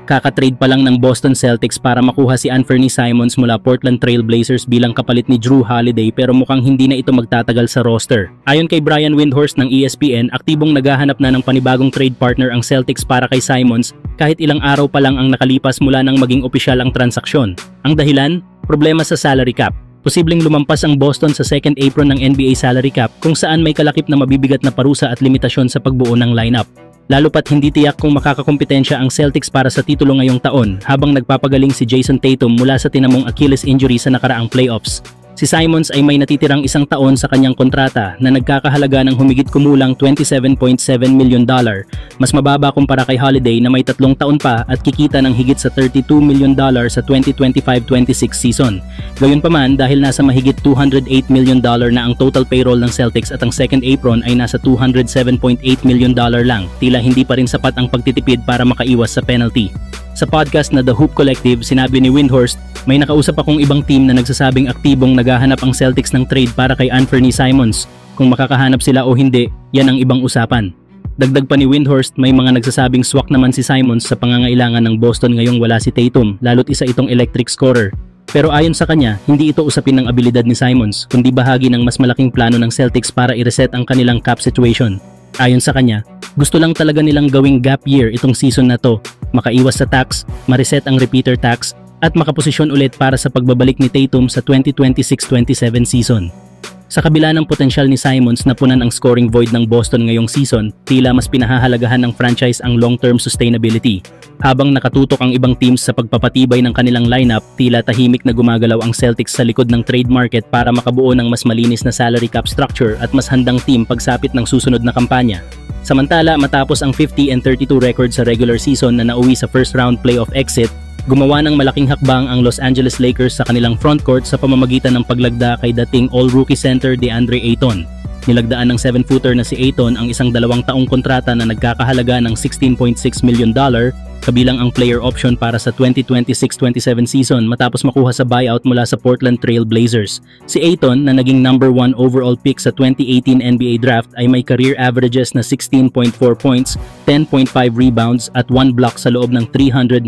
Kaka-trade pa lang ng Boston Celtics para makuha si Anthony Simons mula Portland Trail Blazers bilang kapalit ni Jrue Holiday, pero mukhang hindi na ito magtatagal sa roster. Ayon kay Brian Windhorst ng ESPN, aktibong naghahanap na ng panibagong trade partner ang Celtics para kay Simons kahit ilang araw pa lang ang nakalipas mula nang maging opisyal ang transaksyon. Ang dahilan? Problema sa salary cap. Posibleng lumampas ang Boston sa second apron ng NBA salary cap kung saan may kalakip na mabibigat na parusa at limitasyon sa pagbuo ng lineup. Lalo pat hindi tiyak kung makakakompetensya ang Celtics para sa titulo ngayong taon habang nagpapagaling si Jason Tatum mula sa tinamong Achilles injury sa nakaraang playoffs. Si Simons ay may natitirang isang taon sa kanyang kontrata na nagkakahalaga ng humigit kumulang $27.7 million, mas mababa kumpara kay Holiday na may 3 taon pa at kikita ng higit sa $32 million sa 2025-26 season. Gayunpaman, dahil nasa mahigit $208 million na ang total payroll ng Celtics at ang second apron ay nasa $207.8 million lang, tila hindi pa rin sapat ang pagtitipid para makaiwas sa penalty. Sa podcast na The Hoop Collective, sinabi ni Windhorst, may nakausap akong ibang team na nagsasabing aktibong naghahanap ang Celtics ng trade para kay Anthony Simons. Kung makakahanap sila o hindi, yan ang ibang usapan. Dagdag pa ni Windhorst, may mga nagsasabing swak naman si Simons sa pangangailangan ng Boston ngayong wala si Tatum, lalo't isa itong electric scorer. Pero ayon sa kanya, hindi ito usapin ng abilidad ni Simons, kundi bahagi ng mas malaking plano ng Celtics para i-reset ang kanilang cap situation. Ayon sa kanya, gusto lang talaga nilang gawing gap year itong season na to, makaiwas sa tax, ma-reset ang repeater tax, at makaposisyon ulit para sa pagbabalik ni Tatum sa 2026-27 season. Sa kabila ng potensyal ni Simons na punan ang scoring void ng Boston ngayong season, tila mas pinahahalagahan ng franchise ang long-term sustainability. Habang nakatutok ang ibang teams sa pagpapatibay ng kanilang lineup, tila tahimik na gumagalaw ang Celtics sa likod ng trade market para makabuo ng mas malinis na salary cap structure at mas handang team pagsapit ng susunod na kampanya. Samantala, matapos ang 50-32 record sa regular season na nauwi sa first round playoff exit, gumawa ng malaking hakbang ang Los Angeles Lakers sa kanilang frontcourt sa pamamagitan ng paglagda kay dating All-Rookie center DeAndre Ayton. Nilagdaan ng 7-footer na si Ayton ang isang 2 taong kontrata na nagkakahalaga ng $16.6 million, kabilang ang player option para sa 2026-27 season matapos makuha sa buyout mula sa Portland Trail Blazers. Si Ayton, na naging number 1 overall pick sa 2018 NBA draft, ay may career averages na 16.4 points, 10.5 rebounds at 1 block sa loob ng 398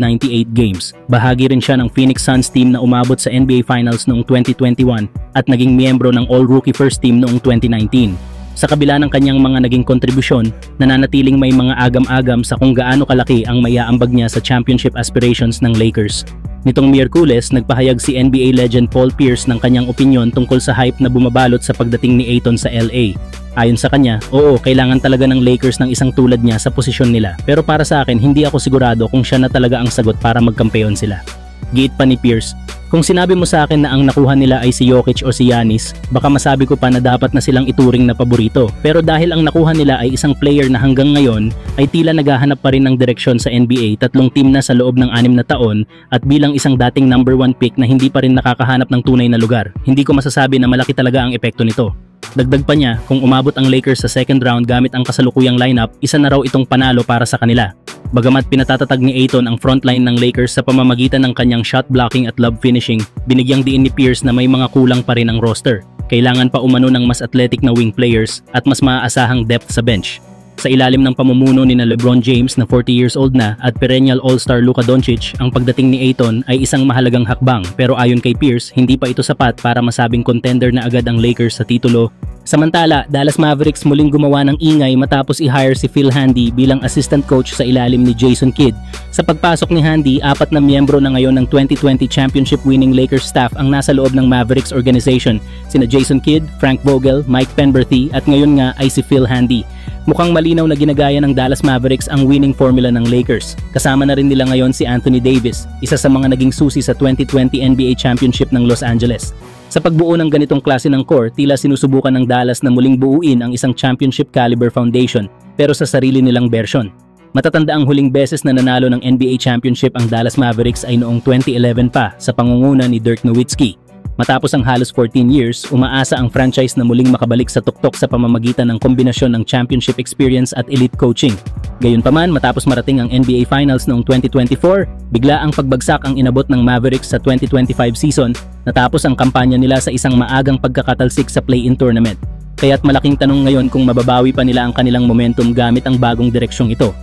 games. Bahagi rin siya ng Phoenix Suns team na umabot sa NBA Finals noong 2021 at naging miyembro ng All-Rookie First Team noong 2019. Sa kabila ng kanyang mga naging kontribusyon, nananatiling may mga agam-agam sa kung gaano kalaki ang maiaambag niya sa championship aspirations ng Lakers. Nitong Miyerkules, nagpahayag si NBA legend Paul Pierce ng kanyang opinyon tungkol sa hype na bumabalot sa pagdating ni Ayton sa LA. Ayon sa kanya, oo, kailangan talaga ng Lakers ng isang tulad niya sa posisyon nila. Pero para sa akin, hindi ako sigurado kung siya na talaga ang sagot para magkampeon sila. Giit pa ni Pierce, kung sinabi mo sa akin na ang nakuha nila ay si Jokic o si Giannis, baka masabi ko pa na dapat na silang ituring na paborito. Pero dahil ang nakuha nila ay isang player na hanggang ngayon ay tila naghahanap pa rin ng direksyon sa NBA, 3 team na sa loob ng 6 na taon at bilang isang dating number 1 pick na hindi pa rin nakakahanap ng tunay na lugar, hindi ko masasabi na malaki talaga ang epekto nito. Dagdag pa niya, kung umabot ang Lakers sa second round gamit ang kasalukuyang lineup, isa na raw itong panalo para sa kanila. Bagamat pinatatatag ni Ayton ang frontline ng Lakers sa pamamagitan ng kanyang shot blocking at lob finishing, binigyang diin ni Pierce na may mga kulang pa rin ang roster. Kailangan pa umano ng mas athletic na wing players at mas maaasahang depth sa bench. Sa ilalim ng pamumuno ni LeBron James na 40 years old na at perennial all-star Luka Doncic, ang pagdating ni Ayton ay isang mahalagang hakbang, pero ayon kay Pierce, hindi pa ito sapat para masabing contender na agad ang Lakers sa titulo. Samantala, Dallas Mavericks muling gumawa ng ingay matapos i-hire si Phil Handy bilang assistant coach sa ilalim ni Jason Kidd. Sa pagpasok ni Handy, 4 na miyembro na ngayon ng 2020 championship winning Lakers staff ang nasa loob ng Mavericks organization, sina Jason Kidd, Frank Vogel, Mike Penberthy at ngayon nga ay si Phil Handy. Mukhang malinaw na ginagaya ng Dallas Mavericks ang winning formula ng Lakers. Kasama na rin nila ngayon si Anthony Davis, isa sa mga naging susi sa 2020 NBA Championship ng Los Angeles. Sa pagbuo ng ganitong klase ng core, tila sinusubukan ng Dallas na muling buuin ang isang championship caliber foundation, pero sa sarili nilang version. Matatanda ang huling beses na nanalo ng NBA Championship ang Dallas Mavericks ay noong 2011 pa sa pangunguna ni Dirk Nowitzki. Matapos ang halos 14 years, umaasa ang franchise na muling makabalik sa tuktok sa pamamagitan ng kombinasyon ng championship experience at elite coaching. Gayunpaman, matapos marating ang NBA Finals noong 2024, bigla ang pagbagsak ang inabot ng Mavericks sa 2025 season, natapos ang kampanya nila sa isang maagang pagkakatalsik sa play-in tournament. Kaya't malaking tanong ngayon kung mababawi pa nila ang kanilang momentum gamit ang bagong direksyong ito.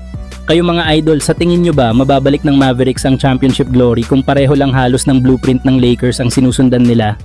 Kayo mga idol, sa tingin nyo ba mababalik ng Mavericks ang championship glory kung pareho lang halos ng blueprint ng Lakers ang sinusundan nila?